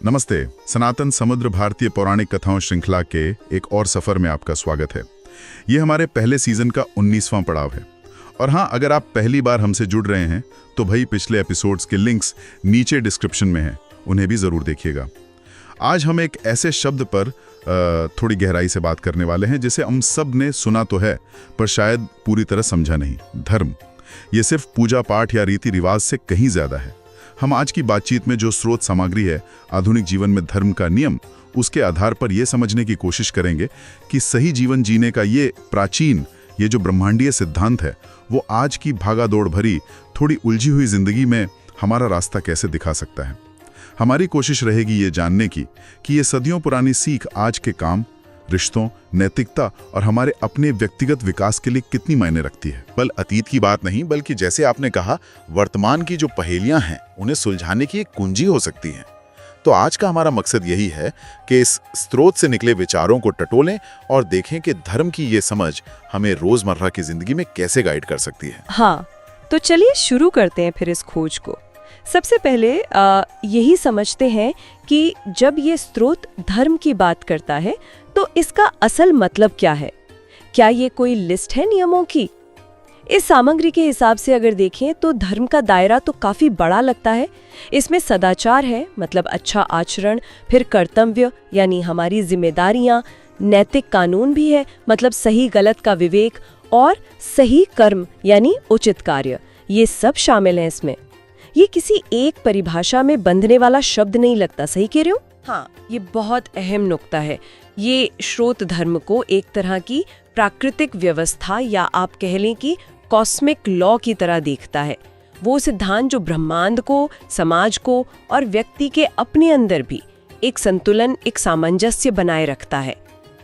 नमस्ते। सनातन समुद्र भारतीय पौराणिक कथाओं श्रृंखला के एक और सफर में आपका स्वागत है। ये हमारे पहले सीजन का 19वां पड़ाव है। और हाँ, अगर आप पहली बार हमसे जुड़ रहे हैं तो भाई पिछले एपिसोड्स के लिंक्स नीचे डिस्क्रिप्शन में हैं, उन्हें भी जरूर देखिएगा। आज हम एक ऐसे शब्द पर थोड़ी गहराई से बात करने वाले हैं जिसे हम सब ने सुना तो है पर शायद पूरी तरह समझा नहीं। धर्म। ये सिर्फ पूजा पाठ या रीति रिवाज से कहीं ज्यादा है। हम आज की बातचीत में जो स्रोत सामग्री है आधुनिक जीवन में धर्म का नियम, उसके आधार पर यह समझने की कोशिश करेंगे कि सही जीवन जीने का ये प्राचीन, ये जो ब्रह्मांडीय सिद्धांत है, वो आज की भागादौड़ भरी थोड़ी उलझी हुई जिंदगी में हमारा रास्ता कैसे दिखा सकता है। हमारी कोशिश रहेगी ये जानने की कि ये सदियों पुरानी सीख आज के काम, रिश्तों, नैतिकता और हमारे अपने व्यक्तिगत विकास के लिए कितनी मायने रखती है। बल अतीत की बात नहीं, बल्कि जैसे आपने कहा, वर्तमान की जो पहेलियां हैं उन्हें सुलझाने की एक कुंजी हो सकती है। तो आज का हमारा मकसद यही है कि इस स्रोत से निकले विचारों को टटोलें और देखें कि धर्म की ये समझ हमें रोजमर्रा की जिंदगी में कैसे गाइड कर सकती है। हाँ, तो चलिए शुरू करते हैं फिर इस खोज को। सबसे पहले यही समझते हैं कि जब ये स्रोत धर्म की बात करता है तो इसका असल मतलब क्या है। क्या ये कोई लिस्ट है नियमों की? इस सामग्री के हिसाब से अगर देखें तो धर्म का दायरा तो काफी बड़ा लगता है। इसमें सदाचार है, मतलब अच्छा आचरण, फिर कर्तव्य यानी हमारी जिम्मेदारियां, नैतिक कानून भी है, मतलब सही गलत का विवेक, और सही कर्म यानी उचित कार्य, ये सब शामिल हैं इसमें। ये किसी एक परिभाषा में बंधने वाला शब्द नहीं लगता, सही कह रहे हो? हाँ, ये बहुत अहम नुक्ता है। ये स्रोत धर्म को एक तरह की प्राकृतिक व्यवस्था या आप कह लें कि कॉस्मिक लॉ की तरह देखता है। वो सिद्धांत जो ब्रह्मांड को, समाज को और व्यक्ति के अपने अंदर भी एक संतुलन, एक सामंजस्य बनाए रखता है।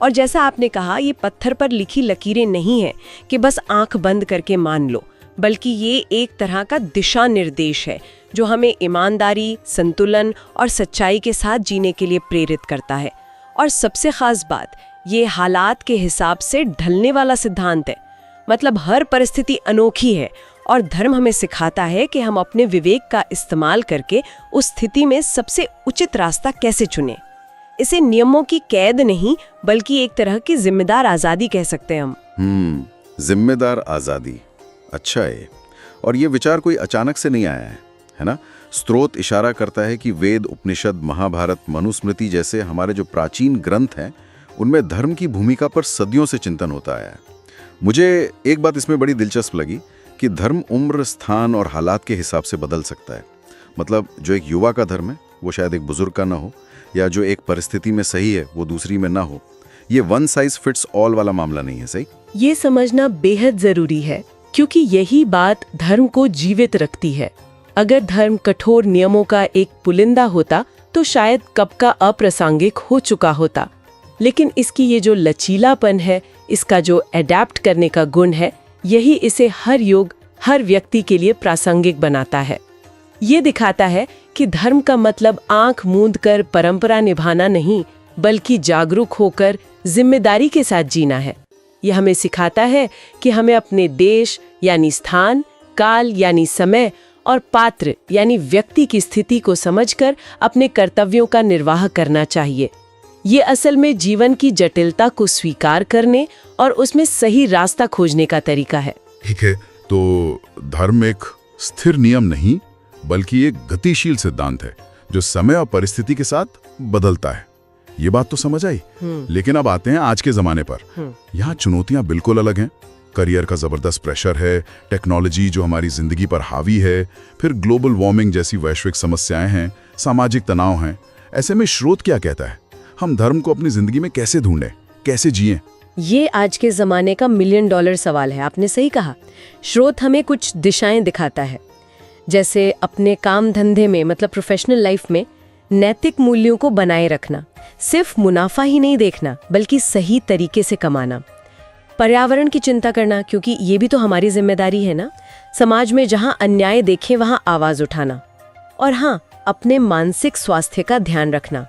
और जैसा आपने कहा, ये पत्थर पर लिखी लकीरें नहीं है कि बस आंख बंद करके मान लो, बल्कि ये एक तरह का दिशा निर्देश है जो हमें ईमानदारी, संतुलन और सच्चाई के साथ जीने के लिए प्रेरित करता है। और सबसे खास बात, ये हालात के हिसाब से ढलने वाला सिद्धांत है, मतलब हर परिस्थिति अनोखी है और धर्म हमें सिखाता है कि हम अपने विवेक का इस्तेमाल करके उस स्थिति में सबसे उचित रास्ता कैसे चुनें। इसे नियमों की कैद नहीं, बल्कि एक तरह की जिम्मेदार आज़ादी कह सकते हैं हम। जिम्मेदार आज़ादी, अच्छा है। और ये विचार कोई अचानक से नहीं आया है ना? स्रोत इशारा करता है कि वेद, उपनिषद, महाभारत, मनुस्मृति जैसे हमारे जो प्राचीन ग्रंथ हैं उनमें धर्म की भूमिका पर सदियों से चिंतन होता आया है। मुझे एक बात इसमें बड़ी दिलचस्प लगी कि धर्म उम्र, स्थान और हालात के हिसाब से बदल सकता है। मतलब जो एक युवा का धर्म है वो शायद एक बुजुर्ग का ना हो, या जो एक परिस्थिति में सही है वो दूसरी में ना हो। ये वन साइज फिट्स ऑल वाला मामला नहीं है। सही, ये समझना बेहद जरूरी है, क्योंकि यही बात धर्म को जीवित रखती है। अगर धर्म कठोर नियमों का एक पुलिंदा होता तो शायद कब का अप्रासंगिक हो चुका होता, लेकिन इसकी ये जो लचीलापन है, इसका जो अडेप्ट करने का गुण है, यही इसे हर युग, हर व्यक्ति के लिए प्रासंगिक बनाता है। ये दिखाता है कि धर्म का मतलब आंख मूंद कर परंपरा निभाना नहीं, बल्कि जागरूक होकर जिम्मेदारी के साथ जीना है। यह हमें सिखाता है कि हमें अपने देश यानी स्थान, काल यानी समय और पात्र यानी व्यक्ति की स्थिति को समझकर अपने कर्तव्यों का निर्वाह करना चाहिए। ये असल में जीवन की जटिलता को स्वीकार करने और उसमें सही रास्ता खोजने का तरीका है। ठीक है, तो धर्म एक स्थिर नियम नहीं बल्कि एक गतिशील सिद्धांत है जो समय और परिस्थिति के साथ बदलता है। ये बात तो समझ आई। लेकिन अब आते हैं आज के जमाने पर। यहाँ चुनौतियां बिल्कुल अलग हैं। करियर का जबरदस्त प्रेशर है, टेक्नोलॉजी जो हमारी जिंदगी पर हावी है, फिर ग्लोबल वार्मिंग जैसी वैश्विक समस्याएं हैं, सामाजिक तनाव हैं। ऐसे में स्रोत क्या कहता है? हम धर्म को अपनी जिंदगी में कैसे ढूंढें, कैसे जिएं? ये आज के जमाने का $1 मिलियन सवाल है। आपने सही कहा। स्रोत हमें कुछ दिशाएं दिखाता है, जैसे अपने काम धंधे में, मतलब प्रोफेशनल लाइफ में नैतिक मूल्यों को बनाए रखना, सिर्फ मुनाफा ही नहीं देखना बल्कि सही तरीके से कमाना, पर्यावरण की चिंता करना क्योंकि ये भी तो हमारी जिम्मेदारी है ना, समाज में जहाँ अन्याय देखें वहाँ आवाज उठाना, और हाँ, अपने मानसिक स्वास्थ्य का ध्यान रखना।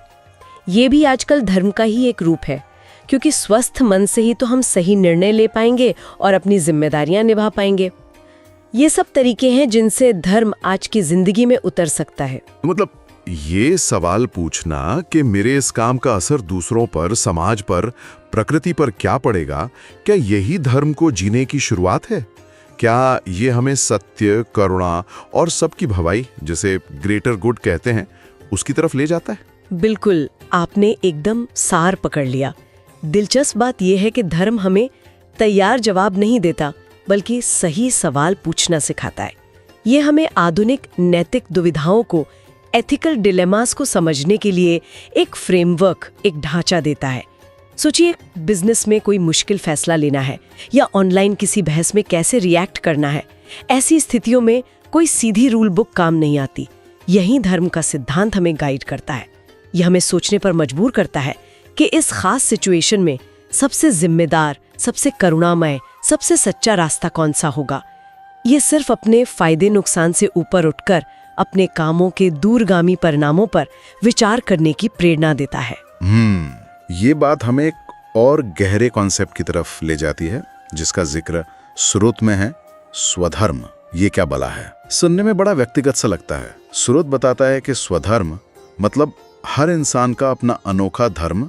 ये भी आजकल धर्म का ही एक रूप है, क्योंकि स्वस्थ मन से ही तो हम सही निर्णय ले पाएंगे और अपनी जिम्मेदारियां निभा पाएंगे। ये सब तरीके हैं जिनसे धर्म आज की जिंदगी में उतर सकता है। मतलब ये सवाल पूछना कि मेरे इस काम का असर दूसरों पर, समाज पर, प्रकृति पर क्या पड़ेगा, क्या यही धर्म को जीने की शुरुआत है? क्या ये हमें सत्य, करुणा और सबकी भलाई, जिसे ग्रेटर गुड कहते हैं, उसकी तरफ ले जाता है? बिल्कुल, आपने एकदम सार पकड़ लिया। दिलचस्प बात यह है कि धर्म हमें तैयार जवाब नहीं देता, बल्कि सही सवाल पूछना सिखाता है। ये हमें आधुनिक नैतिक दुविधाओं को, एथिकल डिलेमास को समझने के लिए एक फ्रेमवर्क, एक ढांचा देता है। सोचिए, बिजनेस में कोई मुश्किल फैसला लेना है या ऑनलाइन किसी बहस में कैसे रिएक्ट करना है। ऐसी स्थितियों में कोई सीधी रूल बुक काम नहीं आती। यही धर्म का सिद्धांत हमें गाइड करता है। यह हमें सोचने पर मजबूर करता है कि इस खास सिचुएशन में सबसे जिम्मेदार, सबसे करुणामय, सबसे सच्चा रास्ता कौन सा होगा। ये सिर्फ अपने फायदे नुकसान से ऊपर उठकर अपने कामों के दूरगामी परिणामों पर विचार करने की प्रेरणा देता है। ये बात हमें एक और गहरे कॉन्सेप्ट की तरफ ले जाती है, जिसका जिक्र श्रुत में है, स्वधर्म। ये क्या भला है? सुनने में बड़ा व्यक्तिगत सा लगता है। श्रुत बताता है कि स्वधर्म मतलब हर इंसान का अपना अनोखा धर्म,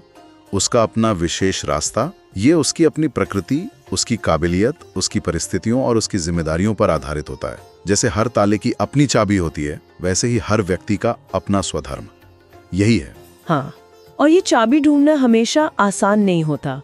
उसका अपना विशेष रास्ता। ये उसकी अपनी प्रकृति, उसकी काबिलियत, उसकी परिस्थितियों और उसकी जिम्मेदारियों पर आधारित होता है। जैसे हर ताले की अपनी चाबी होती है, वैसे ही हर व्यक्ति का अपना स्वधर्म यही है। हाँ, और ये चाबी ढूंढना हमेशा आसान नहीं होता।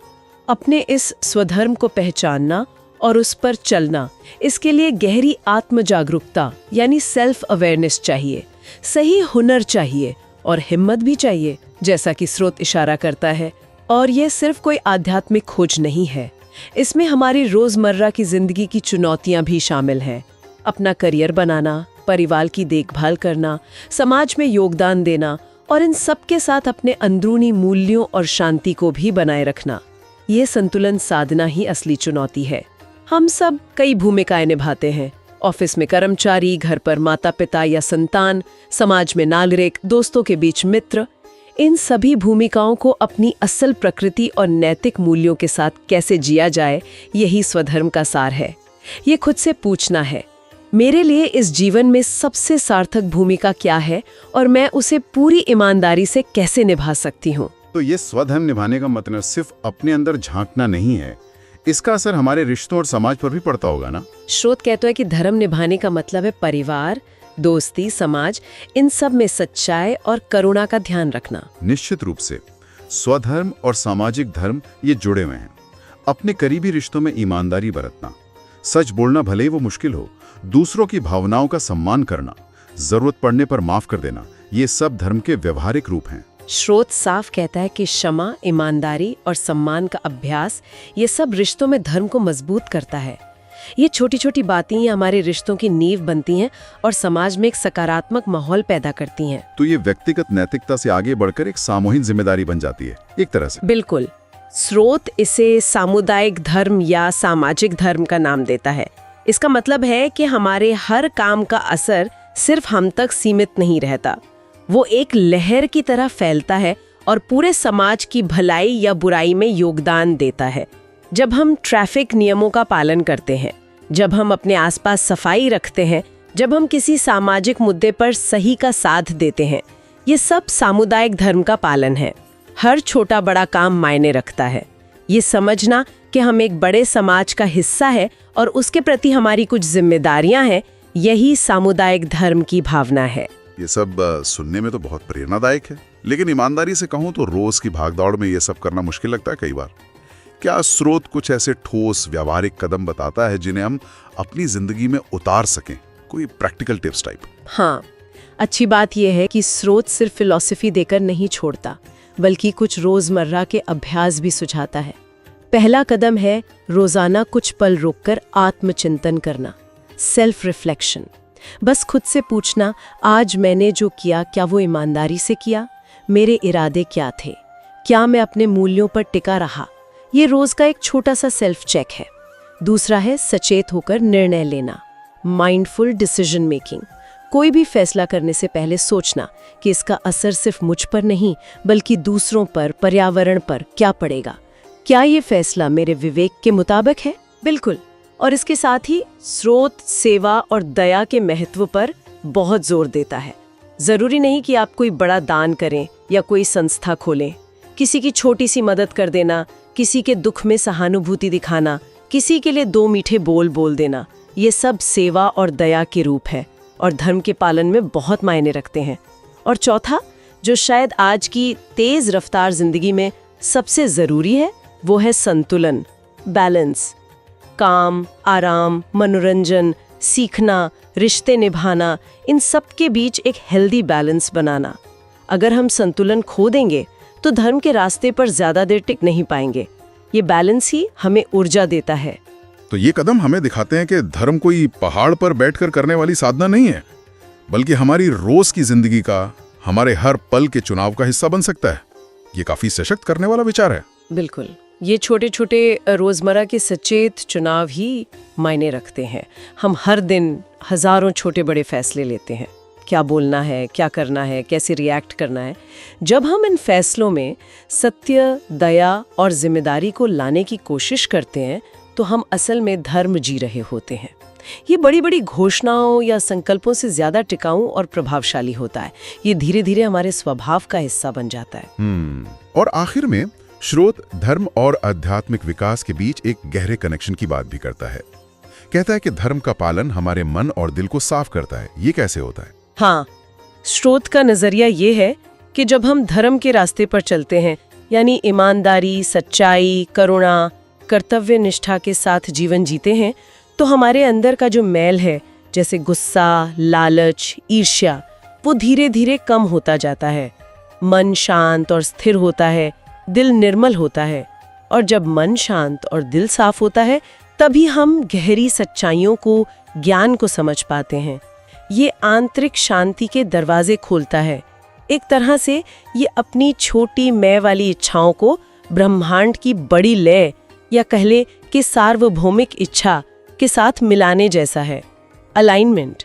अपने इस स्वधर्म को पहचानना और उस पर चलना, इसके लिए गहरी आत्म जागरूकता यानी सेल्फ अवेयरनेस चाहिए, सही हुनर चाहिए और हिम्मत भी चाहिए, जैसा कि स्रोत इशारा करता है। और यह सिर्फ कोई आध्यात्मिक खोज नहीं है, इसमें हमारी रोजमर्रा की जिंदगी की चुनौतियां भी शामिल हैं। अपना करियर बनाना, परिवार की देखभाल करना, समाज में योगदान देना और इन सब के साथ अपने अंदरूनी मूल्यों और शांति को भी बनाए रखना। ये संतुलन साधना ही असली चुनौती है। हम सब कई भूमिकाएं निभाते हैं। ऑफिस में कर्मचारी, घर पर माता पिता या संतान, समाज में नागरिक, दोस्तों के बीच मित्र। इन सभी भूमिकाओं को अपनी असल प्रकृति और नैतिक मूल्यों के साथ कैसे जिया जाए, यही स्वधर्म का सार है। ये खुद से पूछना है, मेरे लिए इस जीवन में सबसे सार्थक भूमिका क्या है और मैं उसे पूरी ईमानदारी से कैसे निभा सकती हूँ। तो ये स्वधर्म निभाने का मतलब सिर्फ अपने अंदर झांकना नहीं है, इसका असर हमारे रिश्तों और समाज पर भी पड़ता होगा ना? स्रोत कहता है कि धर्म निभाने का मतलब है परिवार, दोस्ती, समाज, इन सब में सच्चाई और करुणा का ध्यान रखना। निश्चित रूप से स्वधर्म और सामाजिक धर्म ये जुड़े हुए हैं। अपने करीबी रिश्तों में ईमानदारी बरतना, सच बोलना भले ही वो मुश्किल हो, दूसरों की भावनाओं का सम्मान करना, जरूरत पड़ने पर माफ कर देना, ये सब धर्म के व्यवहारिक रूप हैं। स्रोत साफ कहता है कि क्षमा, ईमानदारी और सम्मान का अभ्यास, ये सब रिश्तों में धर्म को मजबूत करता है। ये छोटी छोटी बातें ही हमारे रिश्तों की नींव बनती हैं और समाज में एक सकारात्मक माहौल पैदा करती हैं। तो ये व्यक्तिगत नैतिकता से आगे बढ़कर एक सामूहिक जिम्मेदारी बन जाती है एक तरह से। बिल्कुल। स्रोत इसे सामुदायिक धर्म या सामाजिक धर्म का नाम देता है। इसका मतलब है कि हमारे हर काम का असर सिर्फ हम तक सीमित नहीं रहता, वो एक लहर की तरह फैलता है और पूरे समाज की भलाई या बुराई में योगदान देता है। जब हम ट्रैफिक नियमों का पालन करते हैं, जब हम अपने आसपास सफाई रखते हैं, जब हम किसी सामाजिक मुद्दे पर सही का साथ देते हैं, ये सब सामुदायिक धर्म का पालन है। हर छोटा बड़ा काम मायने रखता है। ये समझना कि हम एक बड़े समाज का हिस्सा है और उसके प्रति हमारी कुछ जिम्मेदारियां हैं, यही सामुदायिक धर्म की भावना है। ये सब सुनने में तो बहुत प्रेरणादायक है, लेकिन ईमानदारी से कहूँ तो रोज की भागदौड़ में ये सब करना मुश्किल लगता है कई बार। क्या स्रोत कुछ ऐसे ठोस व्यावहारिक कदम बताता है जिन्हें हम अपनी जिंदगी में उतार सकें, कोई प्रैक्टिकल टिप्स टाइप? हाँ, अच्छी बात यह है कि स्रोत सिर्फ फिलॉसफी देकर नहीं छोड़ता, बल्कि कुछ रोजमर्रा के अभ्यास भी सुझाता है। पहला कदम है रोजाना कुछ पल रोककर आत्मचिंतन करना, सेल्फ रिफ्लेक्शन। बस खुद से पूछना, आज मैंने जो किया क्या वो ईमानदारी से किया? मेरे इरादे क्या थे? क्या मैं अपने मूल्यों पर टिका रहा? ये रोज का एक छोटा सा सेल्फ चेक है। दूसरा है सचेत होकर निर्णय लेना, माइंडफुल डिसीजन मेकिंग। कोई भी फैसला करने से पहले सोचना कि इसका असर सिर्फ मुझ पर नहीं बल्कि दूसरों पर, पर्यावरण पर क्या पड़ेगा। क्या ये फैसला मेरे विवेक के मुताबिक है? बिल्कुल। और इसके साथ ही स्रोत, सेवा और दया के महत्व पर बहुत जोर देता है। जरूरी नहीं कि आप कोई बड़ा दान करें या कोई संस्था खोलें। किसी की छोटी सी मदद कर देना, किसी के दुख में सहानुभूति दिखाना, किसी के लिए 2 मीठे बोल बोल देना, ये सब सेवा और दया के रूप है और धर्म के पालन में बहुत मायने रखते हैं। और चौथा, जो शायद आज की तेज रफ्तार जिंदगी में सबसे जरूरी है, वो है संतुलन, बैलेंस। काम, आराम, मनोरंजन, सीखना, रिश्ते निभाना, इन सब के बीच एक हेल्दी बैलेंस बनाना। अगर हम संतुलन खो देंगे तो धर्म के रास्ते पर ज्यादा देर टिक नहीं पाएंगे। ये बैलेंस ही हमें ऊर्जा देता है। तो ये कदम हमें दिखाते हैं कि धर्म कोई पहाड़ पर बैठकर करने वाली साधना नहीं है, बल्कि हमारी रोज की जिंदगी का, हमारे हर पल के चुनाव का हिस्सा बन सकता है। ये काफी सशक्त करने वाला विचार है। बिल्कुल, ये छोटे छोटे रोजमर्रा के सचेत चुनाव ही मायने रखते हैं। हम हर दिन हजारों छोटे बड़े फैसले लेते हैं, क्या बोलना है, क्या करना है, कैसे रिएक्ट करना है। जब हम इन फैसलों में सत्य, दया और जिम्मेदारी को लाने की कोशिश करते हैं तो हम असल में धर्म जी रहे होते हैं। ये बड़ी बड़ी घोषणाओं या संकल्पों से ज्यादा टिकाऊ और प्रभावशाली होता है। ये धीरे धीरे हमारे स्वभाव का हिस्सा बन जाता है। और आखिर में स्रोत धर्म और आध्यात्मिक विकास के बीच एक गहरे कनेक्शन की बात भी करता है। कहता है कि धर्म का पालन हमारे मन और दिल को साफ करता है। ये कैसे होता है? हाँ, स्रोत का नजरिया ये है कि जब हम धर्म के रास्ते पर चलते हैं, यानी ईमानदारी, सच्चाई, करुणा, कर्तव्य निष्ठा के साथ जीवन जीते हैं, तो हमारे अंदर का जो मैल है, जैसे गुस्सा, लालच, ईर्ष्या, वो धीरे धीरे कम होता जाता है। मन शांत और स्थिर होता है, दिल निर्मल होता है। और जब मन शांत और दिल साफ होता है, तभी हम गहरी सच्चाइयों को, ज्ञान को समझ पाते हैं। ये आंतरिक शांति के दरवाजे खोलता है। एक तरह से ये अपनी छोटी मैं वाली इच्छाओं को ब्रह्मांड की बड़ी लय या कहले कि सार्वभौमिक इच्छा के साथ मिलाने जैसा है। अलाइनमेंट।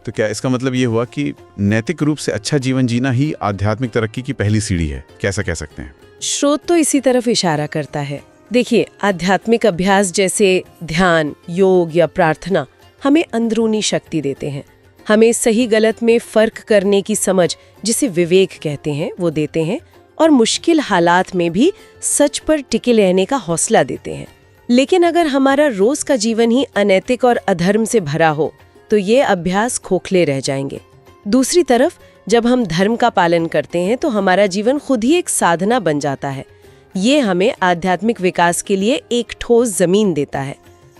तो क्या इसका मतलब ये हुआ कि नैतिक रूप से अच्छा जीवन जीना ही आध्यात्मिक तरक्की की पहली सीढ़ी है? कैसा कह सकते हैं? स्रोत तो इसी तरफ इशारा करता है। देखिए, आध्यात्मिक अभ्यास जैसे ध्यान, योग या प्रार्थना हमें अंदरूनी शक्ति देते हैं। हमें सही गलत में फर्क करने की समझ, जिसे विवेक कहते हैं, वो देते हैं और मुश्किल हालात में भी सच पर टिके रहने का हौसला देते हैं। लेकिन अगर हमारा रोज का जीवन ही अनैतिक और अधर्म से भरा हो तो ये अभ्यास खोखले रह जाएंगे। दूसरी तरफ जब हम धर्म का पालन करते हैं तो हमारा जीवन खुद ही एक साधना बन जाता है। ये हमें आध्यात्मिक विकास के लिए एक ठोस जमीन देता है।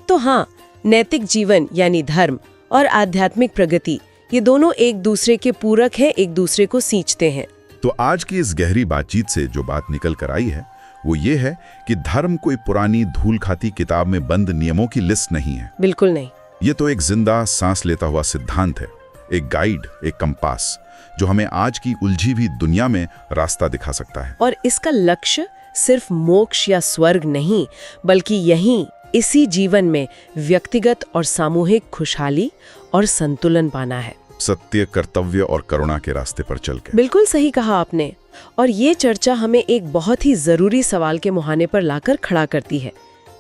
तो हाँ, नैतिक जीवन यानी धर्म और आध्यात्मिक प्रगति, ये दोनों एक दूसरे के पूरक हैं, एक दूसरे को सींचते हैं। तो आज की इस गहरी बातचीत से जो बात निकल कर आई है वो ये है कि धर्म कोई पुरानी धूल खाती किताब में बंद नियमों की लिस्ट नहीं है। बिल्कुल नहीं। ये तो एक जिंदा सांस लेता हुआ सिद्धांत है, एक गाइड, एक कंपास, जो हमें आज की उलझी हुई दुनिया में रास्ता दिखा सकता है। और इसका लक्ष्य सिर्फ मोक्ष या स्वर्ग नहीं, बल्कि यहीं इसी जीवन में व्यक्तिगत और सामूहिक खुशहाली और संतुलन पाना है। सत्य, कर्तव्य और करुणा के रास्ते पर चल के। बिल्कुल सही कहा आपने। और ये चर्चा हमें एक बहुत ही जरूरी सवाल के मुहाने पर लाकर खड़ा करती है,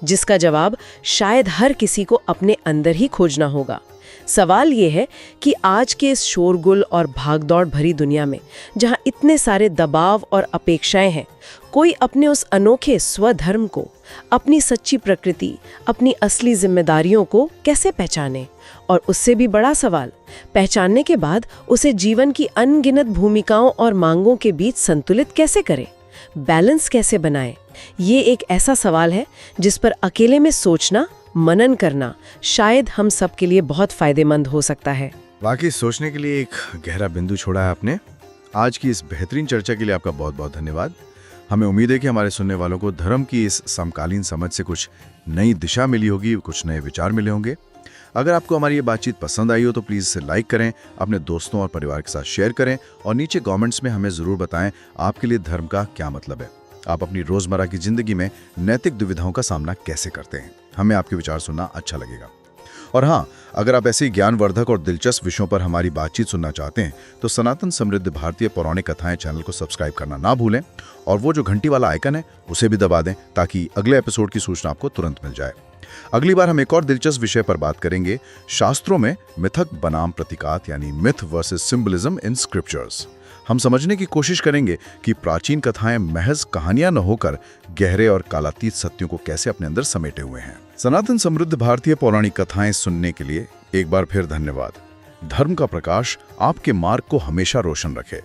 जिसका जवाब शायद हर किसी को अपने अंदर ही खोजना होगा। सवाल ये है कि आज के इस शोरगुल और भागदौड़ भरी दुनिया में, जहाँ इतने सारे दबाव और अपेक्षाएं हैं, कोई अपने उस अनोखे स्वधर्म को, अपनी सच्ची प्रकृति, अपनी असली जिम्मेदारियों को कैसे पहचाने? और उससे भी बड़ा सवाल, पहचानने के बाद उसे जीवन की अनगिनत भूमिकाओं और मांगों के बीच संतुलित कैसे करे, बैलेंस कैसे बनाए? ये एक ऐसा सवाल है जिस पर अकेले में सोचना, मनन करना शायद हम सब के लिए बहुत फायदेमंद हो सकता है। वाकई सोचने के लिए एक गहरा बिंदु छोड़ा है आपने। आज की इस बेहतरीन चर्चा के लिए आपका बहुत बहुत धन्यवाद। हमें उम्मीद है कि हमारे सुनने वालों को धर्म की इस समकालीन समझ से कुछ नई दिशा मिली होगी, कुछ नए विचार मिले होंगे। अगर आपको हमारी ये बातचीत पसंद आई हो तो प्लीज़ इसे लाइक करें, अपने दोस्तों और परिवार के साथ शेयर करें और नीचे कमेंट्स में हमें ज़रूर बताएं आपके लिए धर्म का क्या मतलब है। आप अपनी रोज़मर्रा की ज़िंदगी में नैतिक दुविधाओं का सामना कैसे करते हैं? हमें आपके विचार सुनना अच्छा लगेगा। और हाँ, अगर आप ऐसी ज्ञानवर्धक और दिलचस्प विषयों पर हमारी बातचीत सुनना चाहते हैं तो सनातन समृद्ध भारतीय पौराणिक कथाएं चैनल को सब्सक्राइब करना ना भूलें और वो जो घंटी वाला आइकन है उसे भी दबा दें ताकि अगले एपिसोड की सूचना आपको तुरंत मिल जाए। अगली बार हम एक और दिलचस्प विषय पर बात करेंगे, शास्त्रों में मिथक बनाम प्रतीकात यानी मिथ वर्सेस सिंबलिज्म इन स्क्रिप्चर्स। हम समझने की कोशिश करेंगे कि प्राचीन कथाएं महज कहानियां न होकर गहरे और कालातीत सत्यों को कैसे अपने अंदर समेटे हुए हैं। सनातन समृद्ध भारतीय पौराणिक कथाएं सुनने के लिए एक बार फिर धन्यवाद। धर्म का प्रकाश आपके मार्ग को हमेशा रोशन रखे।